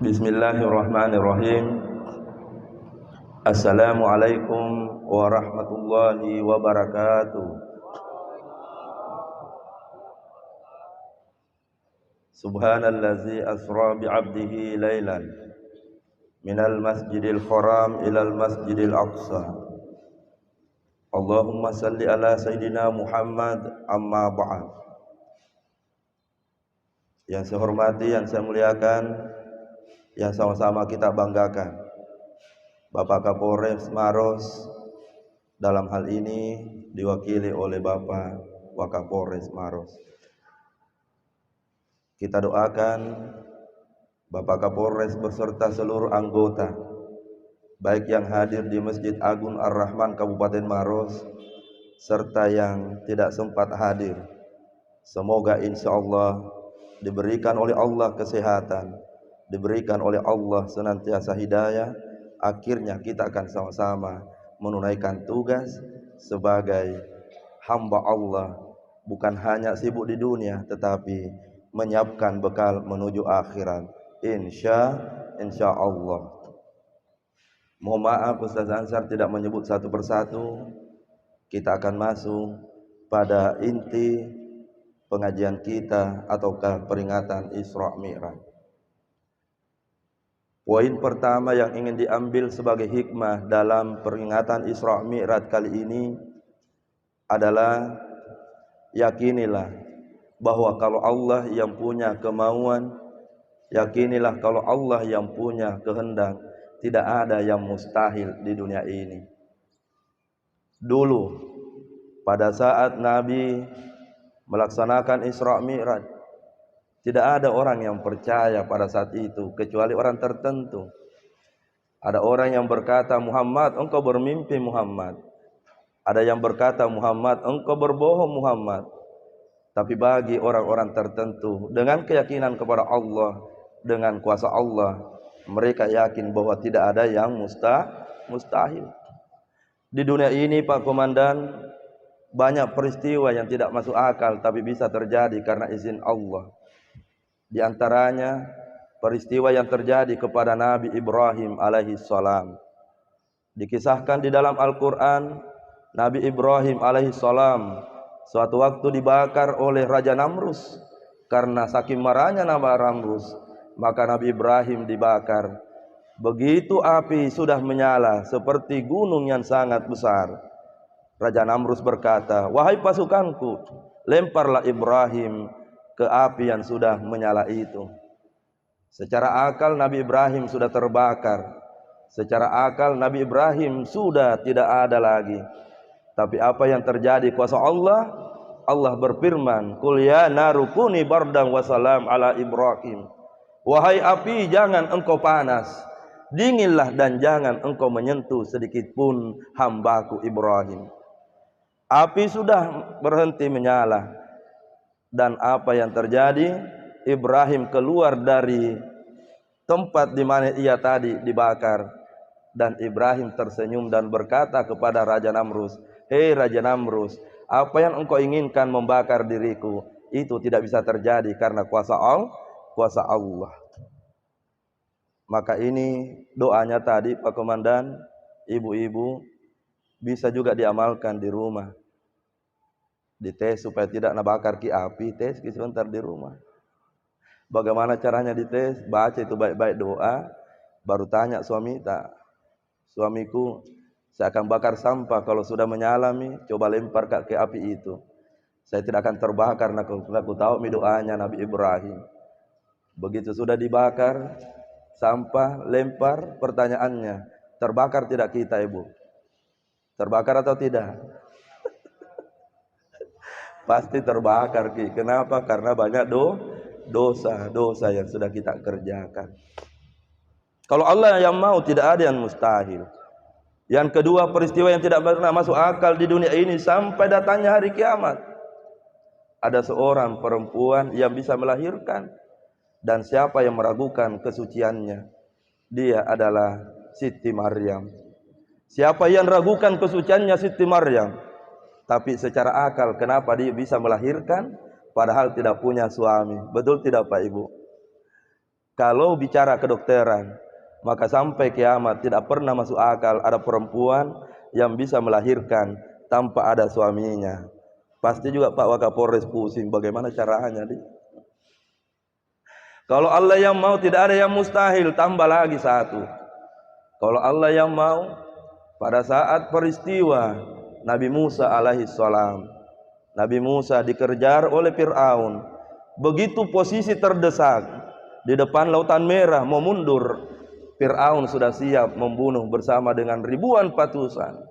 Bismillahirrahmanirrahim. Assalamualaikum warahmatullahi wabarakatuh. Subhanallazi asra bi'abdihi laylan minal masjidil haram ilal masjidil aqsa. Allahumma salli ala sayyidina Muhammad amma ba'd. Yang saya hormati, yang saya muliakan, yang sama-sama kita banggakan, Bapak Kapolres Maros dalam hal ini diwakili oleh Bapak Wakapolres Maros. Kita doakan Bapak Kapolres beserta seluruh anggota, baik yang hadir di Masjid Agung Ar-Rahman Kabupaten Maros serta yang tidak sempat hadir. Semoga insya Allah diberikan oleh Allah kesehatan, diberikan oleh Allah senantiasa hidayah. Akhirnya kita akan sama-sama menunaikan tugas sebagai hamba Allah, bukan hanya sibuk di dunia tetapi menyiapkan bekal menuju akhirat insya Allah. Mohon maaf Ustaz Ansar tidak menyebut satu persatu. Kita akan masuk pada inti pengajian kita ataukah peringatan Isra Mi'raj. Poin pertama yang ingin diambil sebagai hikmah dalam peringatan Isra Mi'raj kali ini adalah yakinilah bahwa kalau Allah yang punya kemauan, yakinilah kalau Allah yang punya kehendak, tidak ada yang mustahil di dunia ini. Dulu pada saat Nabi melaksanakan Isra Mi'raj, tidak ada orang yang percaya pada saat itu kecuali orang tertentu. Ada orang yang berkata, Muhammad, engkau bermimpi Muhammad. Ada yang berkata, Muhammad, engkau berbohong Muhammad. Tapi bagi orang-orang tertentu dengan keyakinan kepada Allah, dengan kuasa Allah, mereka yakin bahwa tidak ada yang mustahil. Di dunia ini Pak Komandan, banyak peristiwa yang tidak masuk akal tapi bisa terjadi karena izin Allah. Di antaranya peristiwa yang terjadi kepada Nabi Ibrahim alaihi salam. Dikisahkan di dalam Al-Quran, Nabi Ibrahim alaihi salam suatu waktu dibakar oleh Raja Namrus. Karena saking marahnya Nabi Namrus, maka Nabi Ibrahim dibakar. Begitu api sudah menyala seperti gunung yang sangat besar, Raja Namrus berkata, wahai pasukanku, lemparlah Ibrahim ke api yang sudah menyala itu. Secara akal Nabi Ibrahim sudah terbakar. Secara akal Nabi Ibrahim sudah tidak ada lagi. Tapi apa yang terjadi kuasa Allah? Allah berfirman, Qul ya naru kuni bardan wa salam ala Ibrahim. Wahai api, jangan engkau panas, dinginlah dan jangan engkau menyentuh sedikit pun hambaku Ibrahim. Api sudah berhenti menyala. Dan apa yang terjadi? Ibrahim keluar dari tempat di mana ia tadi dibakar. Dan Ibrahim tersenyum dan berkata kepada Raja Namrus, hei Raja Namrus, apa yang engkau inginkan membakar diriku, itu tidak bisa terjadi karena kuasa Allah. Maka ini doanya tadi Pak Komandan, ibu-ibu, bisa juga diamalkan di rumah. Dites supaya tidak nabakar ki api, tes sebentar di rumah. Bagaimana caranya dites? Baca itu baik-baik doa, baru tanya suami, tak, suamiku, saya akan bakar sampah, kalau sudah menyalami, coba lempar ke api itu. Saya tidak akan terbakar, karena aku tahu doanya Nabi Ibrahim. Begitu sudah dibakar sampah, lempar, pertanyaannya, terbakar tidak kita ibu? Terbakar atau tidak? Pasti terbakar ki. Kenapa? Karena banyak dosa yang sudah kita kerjakan. Kalau Allah yang mau, tidak ada yang mustahil. Yang kedua, peristiwa yang tidak pernah masuk akal di dunia ini sampai datangnya hari kiamat. Ada seorang perempuan yang bisa melahirkan, dan siapa yang meragukan kesuciannya? Dia adalah Siti Maryam. Siapa yang ragukan kesuciannya Siti Maryam? Tapi secara akal, kenapa dia bisa melahirkan padahal tidak punya suami? Betul tidak Pak Ibu? Kalau bicara kedokteran, maka sampai kiamat tidak pernah masuk akal ada perempuan yang bisa melahirkan tanpa ada suaminya. Pasti juga Pak Wakapolres pusing bagaimana caranya. Kalau Allah yang mau tidak ada yang mustahil, tambah lagi satu. Kalau Allah yang mau, pada saat peristiwa Nabi Musa alaihissalam, Nabi Musa dikejar oleh Fir'aun, begitu posisi terdesak di depan Lautan Merah mau mundur, Fir'aun sudah siap membunuh bersama dengan ribuan patusan.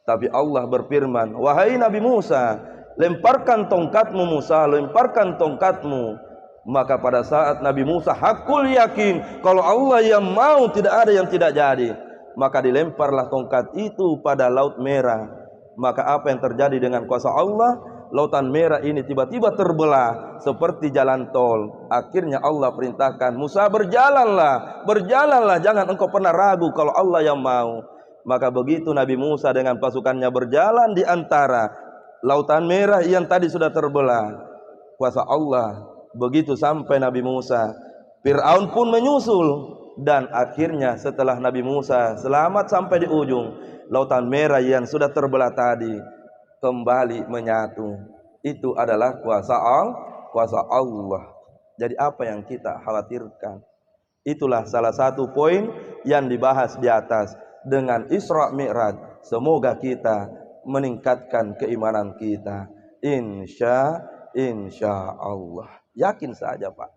Tapi Allah berfirman, wahai Nabi Musa, lemparkan tongkatmu Musa, lemparkan tongkatmu. Maka pada saat Nabi Musa hakul yakin kalau Allah yang mau tidak ada yang tidak jadi, maka dilemparlah tongkat itu pada Laut Merah. Maka apa yang terjadi dengan kuasa Allah? Lautan Merah ini tiba-tiba terbelah seperti jalan tol. Akhirnya Allah perintahkan, Musa berjalanlah, berjalanlah, jangan engkau pernah ragu kalau Allah yang mau. Maka begitu Nabi Musa dengan pasukannya berjalan di antara Lautan Merah yang tadi sudah terbelah, kuasa Allah. Begitu sampai Nabi Musa, Fir'aun pun menyusul. Dan akhirnya setelah Nabi Musa selamat sampai di ujung, Lautan Merah yang sudah terbelah tadi kembali menyatu. Itu adalah kuasa Allah. Jadi apa yang kita khawatirkan? Itulah salah satu poin yang dibahas di atas. Dengan Isra Mi'raj, semoga kita meningkatkan keimanan kita. Insya Allah. Yakin saja Pak.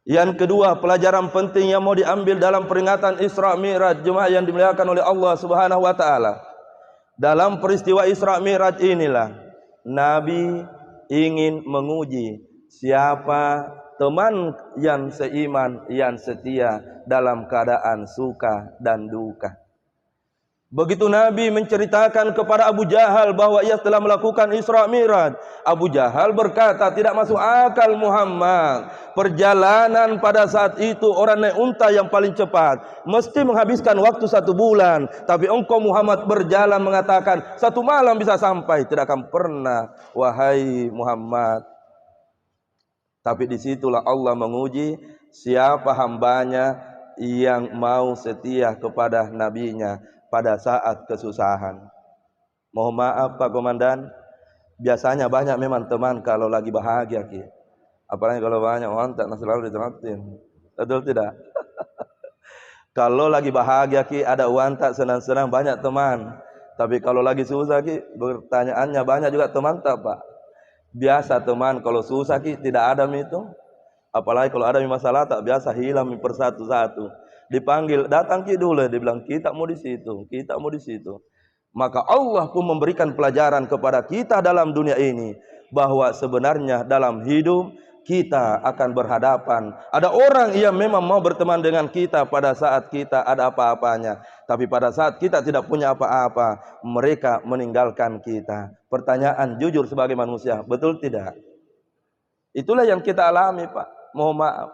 Yang kedua, pelajaran penting yang mau diambil dalam peringatan Isra Mi'raj jemaah yang dimuliakan oleh Allah Subhanahu wa taala. Dalam peristiwa Isra Mi'raj inilah Nabi ingin menguji siapa teman yang seiman, yang setia dalam keadaan suka dan duka. Begitu Nabi menceritakan kepada Abu Jahal bahwa ia telah melakukan Isra Mi'raj, Abu Jahal berkata, tidak masuk akal Muhammad. Perjalanan pada saat itu orang naik unta yang paling cepat mesti menghabiskan waktu 1 bulan. Tapi engkau Muhammad berjalan mengatakan 1 malam bisa sampai. Tidak akan pernah wahai Muhammad. Tapi disitulah Allah menguji siapa hambanya yang mau setia kepada nabinya pada saat kesusahan. Mohon maaf Pak Komandan, biasanya banyak memang teman kalau lagi bahagia Ki. Apalagi kalau banyak orang tak selalu diteratin. Betul tidak? Kalau lagi bahagia Ki, ada uang tak senang-senang banyak teman. Tapi kalau lagi susah Ki, pertanyaannya banyak juga teman tak Pak. Biasa teman kalau susah Ki tidak ada itu. Apalagi kalau ada masalah tak biasa hilang persatu-satu. Dipanggil, datang Ki dulu, dia bilang kita mau di situ, kita mau di situ. Maka Allah pun memberikan pelajaran kepada kita dalam dunia ini bahwa sebenarnya dalam hidup kita akan berhadapan. Ada orang yang memang mau berteman dengan kita pada saat kita ada apa-apanya, tapi pada saat kita tidak punya apa-apa, mereka meninggalkan kita. Pertanyaan jujur sebagai manusia, betul tidak? Itulah yang kita alami Pak. Mohon maaf.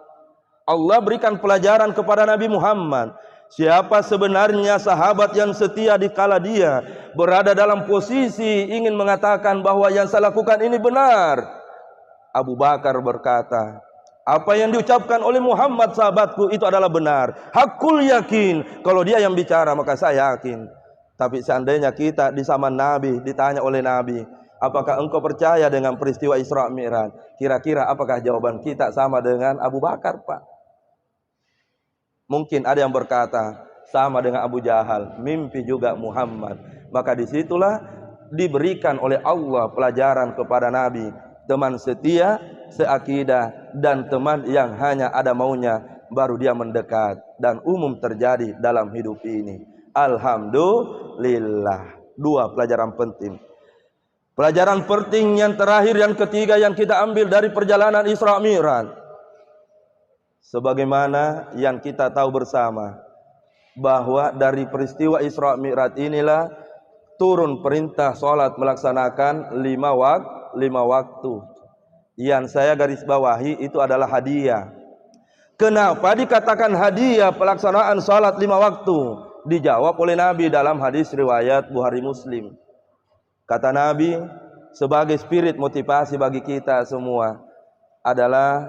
Allah berikan pelajaran kepada Nabi Muhammad. Siapa sebenarnya sahabat yang setia di kala dia berada dalam posisi ingin mengatakan bahwa yang saya lakukan ini benar. Abu Bakar berkata, apa yang diucapkan oleh Muhammad sahabatku itu adalah benar. Hakul yakin. Kalau dia yang bicara maka saya yakin. Tapi seandainya kita di zaman Nabi ditanya oleh Nabi, apakah engkau percaya dengan peristiwa Isra Mi'raj? Kira-kira apakah jawaban kita sama dengan Abu Bakar Pak? Mungkin ada yang berkata sama dengan Abu Jahal, mimpi juga Muhammad. Maka disitulah diberikan oleh Allah pelajaran kepada Nabi, teman setia, seakidah, dan teman yang hanya ada maunya baru dia mendekat. Dan umum terjadi dalam hidup ini. Alhamdulillah. 2 pelajaran penting. Pelajaran penting yang terakhir, yang ketiga yang kita ambil dari perjalanan Isra Mi'raj, sebagaimana yang kita tahu bersama bahwa dari peristiwa Isra Mi'raj inilah turun perintah salat melaksanakan 5 waktu. Yang saya garis bawahi itu adalah hadiah. Kenapa dikatakan hadiah pelaksanaan salat 5 waktu? Dijawab oleh Nabi dalam hadis riwayat Bukhari Muslim. Kata Nabi, sebagai spirit motivasi bagi kita semua adalah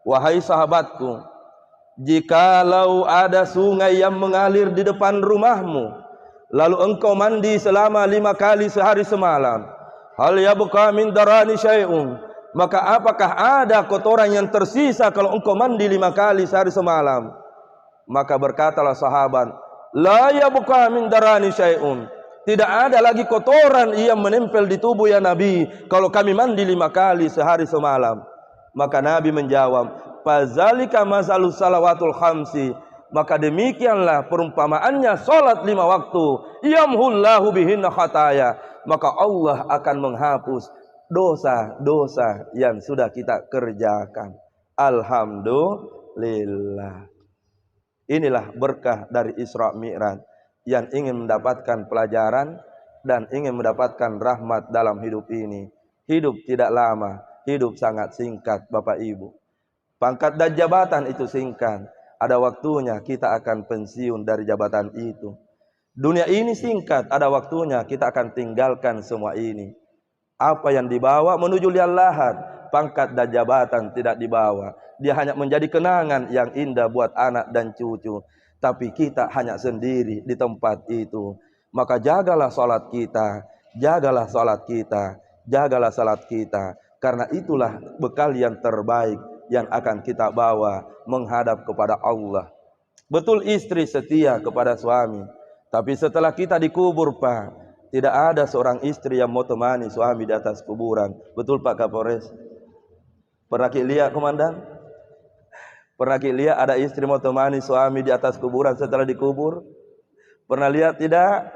wahai sahabatku, jikalau ada sungai yang mengalir di depan rumahmu, lalu engkau mandi selama 5 kali sehari semalam, hal yabqa min darani syai'un, maka apakah ada kotoran yang tersisa kalau engkau mandi 5 kali sehari semalam? Maka berkatalah sahabat, la yabqa min darani syai'un, tidak ada lagi kotoran yang menempel di tubuh ya Nabi kalau kami mandi 5 kali sehari semalam. Maka Nabi menjawab, fazalika masalus salawatul khamsi, maka demikianlah perumpamaannya salat 5 waktu, yamhullahu bihinna khataya, maka Allah akan menghapus dosa-dosa yang sudah kita kerjakan. Alhamdulillah. Inilah berkah dari Isra Mi'raj, yang ingin mendapatkan pelajaran dan ingin mendapatkan rahmat dalam hidup ini. Hidup tidak lama, hidup sangat singkat Bapak Ibu. Pangkat dan jabatan itu singkat, ada waktunya kita akan pensiun dari jabatan itu. Dunia ini singkat, ada waktunya kita akan tinggalkan semua ini. Apa yang dibawa menuju liang lahat, pangkat dan jabatan tidak dibawa. Dia hanya menjadi kenangan yang indah buat anak dan cucu. Tapi kita hanya sendiri di tempat itu. Maka jagalah salat kita, jagalah salat kita, jagalah salat kita. Karena itulah bekal yang terbaik yang akan kita bawa menghadap kepada Allah. Betul istri setia kepada suami, tapi setelah kita dikubur Pak, tidak ada seorang istri yang mau temani suami di atas kuburan. Betul Pak Kapolres? Pernah lihat Komandan? Pernah lihat ada istri mau temani suami di atas kuburan setelah dikubur? Pernah lihat tidak?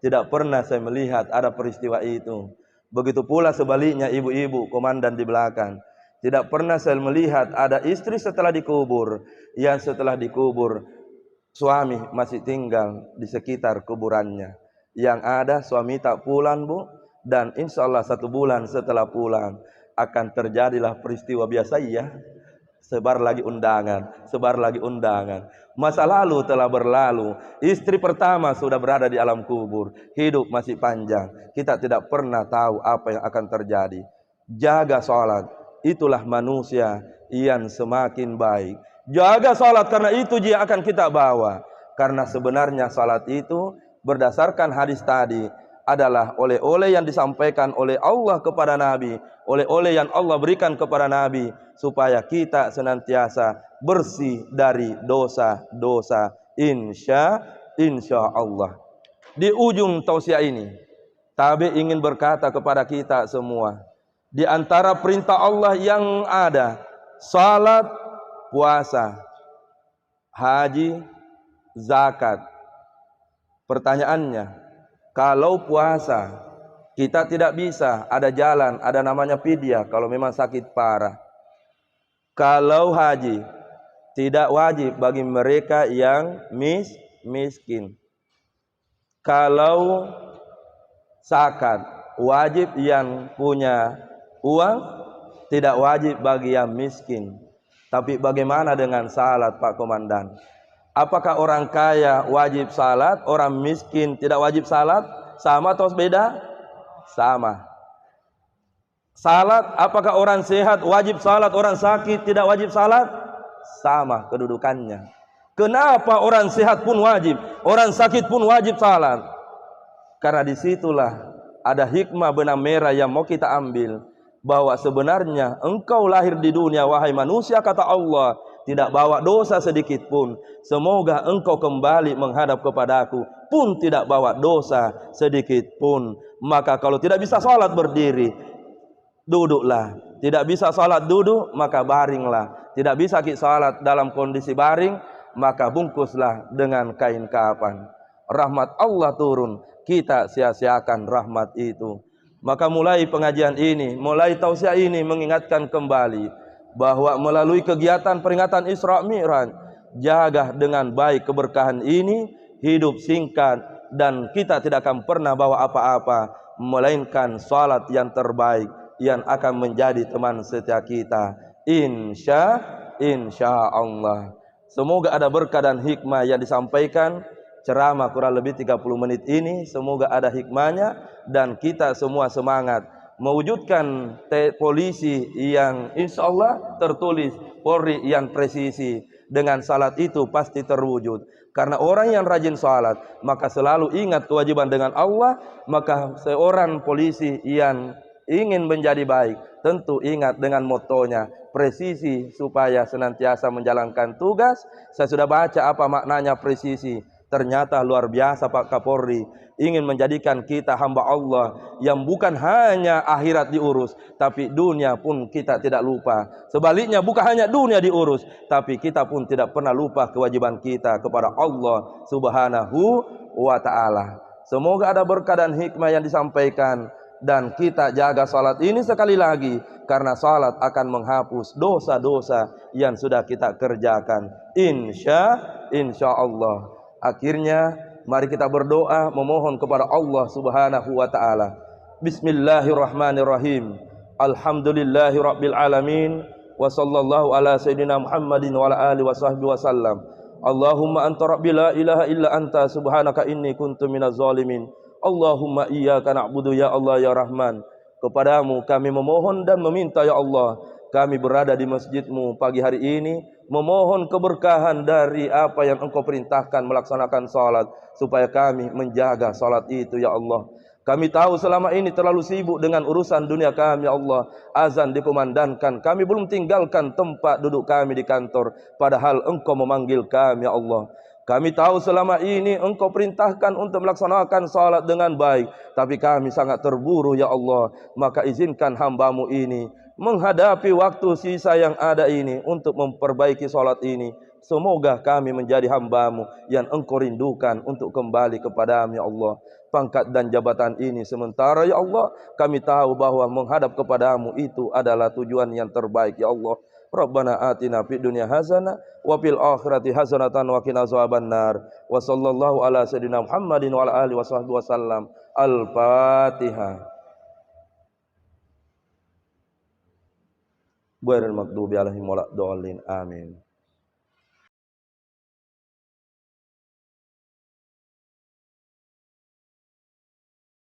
Tidak pernah saya melihat ada peristiwa itu. Begitu pula sebaliknya ibu-ibu komandan di belakang. Tidak pernah saya melihat ada istri setelah dikubur, yang setelah dikubur suami masih tinggal di sekitar kuburannya. Yang ada suami tak pulang Bu, dan insya Allah 1 bulan setelah pulang akan terjadilah peristiwa biasa ya. Sebar lagi undangan, sebar lagi undangan. Masa lalu telah berlalu, istri pertama sudah berada di alam kubur, hidup masih panjang. Kita tidak pernah tahu apa yang akan terjadi. Jaga sholat, itulah manusia yang semakin baik. Jaga sholat, karena itu dia akan kita bawa. Karena sebenarnya sholat itu berdasarkan hadis tadi adalah oleh-oleh yang disampaikan oleh Allah kepada Nabi, oleh-oleh yang Allah berikan kepada Nabi, supaya kita senantiasa bersih dari dosa-dosa, insya Allah. Di ujung tausiah ini, Tabi ingin berkata kepada kita semua, di antara perintah Allah yang ada, salat, puasa, haji, zakat. Pertanyaannya, kalau puasa kita tidak bisa, ada jalan, ada namanya fidyah kalau memang sakit parah. Kalau haji tidak wajib bagi mereka yang miskin. Kalau zakat wajib yang punya uang, tidak wajib bagi yang miskin. Tapi bagaimana dengan salat Pak Komandan? Apakah orang kaya wajib salat, orang miskin tidak wajib salat? Sama atau beda? Sama. Salat, apakah orang sehat wajib salat, orang sakit tidak wajib salat? Sama kedudukannya. Kenapa orang sehat pun wajib, orang sakit pun wajib salat? Karena disitulah ada hikmah benang merah yang mau kita ambil, bahwa sebenarnya engkau lahir di dunia wahai manusia, kata Allah, tidak bawa dosa sedikit pun. Semoga engkau kembali menghadap kepadaku pun tidak bawa dosa sedikit pun. Maka kalau tidak bisa salat berdiri, duduklah. Tidak bisa salat duduk, maka baringlah. Tidak bisa kita salat dalam kondisi baring, maka bungkuslah dengan kain kafan. Rahmat Allah turun, kita sia-siakan rahmat itu. Maka mulai pengajian ini, mulai tausiah ini mengingatkan kembali bahwa melalui kegiatan peringatan Isra Mi'raj, jaga dengan baik keberkahan ini. Hidup singkat dan kita tidak akan pernah bawa apa-apa melainkan salat yang terbaik yang akan menjadi teman setia kita, insya Allah. Semoga ada berkah dan hikmah yang disampaikan ceramah kurang lebih 30 menit ini. Semoga ada hikmahnya dan kita semua semangat mewujudkan polisi yang insya Allah tertulis, Polri yang presisi. Dengan salat itu pasti terwujud. Karena orang yang rajin salat, maka selalu ingat kewajiban dengan Allah. Maka seorang polisi yang ingin menjadi baik, tentu ingat dengan motonya, presisi supaya senantiasa menjalankan tugas. Saya sudah baca apa maknanya presisi. Ternyata luar biasa Pak Kapolri, ingin menjadikan kita hamba Allah yang bukan hanya akhirat diurus, tapi dunia pun kita tidak lupa. Sebaliknya bukan hanya dunia diurus, tapi kita pun tidak pernah lupa kewajiban kita kepada Allah Subhanahu wa ta'ala. Semoga ada berkah dan hikmah yang disampaikan, dan kita jaga salat ini sekali lagi, karena salat akan menghapus dosa-dosa yang sudah kita kerjakan. Insya Allah. Akhirnya mari kita berdoa memohon kepada Allah Subhanahu wa ta'ala. Bismillahirrahmanirrahim. Alhamdulillahirabbil alamin. Wa sallallahu ala sayyidina Muhammadin wa ala alihi wa sahbihi wasallam. Allahumma anta rabbi la ilaha illa anta subhanaka inni kuntu minaz zalimin. Allahumma iyyaka na'budu ya Allah ya Rahman. Kepadamu kami memohon dan meminta ya Allah. Kami berada di masjidmu pagi hari ini, memohon keberkahan dari apa yang Engkau perintahkan melaksanakan salat, supaya kami menjaga salat itu ya Allah. Kami tahu selama ini terlalu sibuk dengan urusan dunia kami ya Allah. Azan dikumandangkan, kami belum tinggalkan tempat duduk kami di kantor, padahal Engkau memanggil kami ya Allah. Kami tahu selama ini Engkau perintahkan untuk melaksanakan salat dengan baik, tapi kami sangat terburu ya Allah. Maka izinkan hamba-Mu ini menghadapi waktu sisa yang ada ini untuk memperbaiki salat ini. Semoga kami menjadi hamba-Mu yang Engkau rindukan untuk kembali kepada-Mu ya Allah. Pangkat dan jabatan ini sementara ya Allah, kami tahu bahwa menghadap kepada-Mu itu adalah tujuan yang terbaik ya Allah. Rabbana atina fid dunya hasanah wa fil akhirati hasanatan wa qina azabannar. Wa sallallahu ala sayyidina Muhammadin wa ala alihi washabbihi wasallam. Al-Fatihah. Ghairil maghdubi alaihim waladdallin. Amin.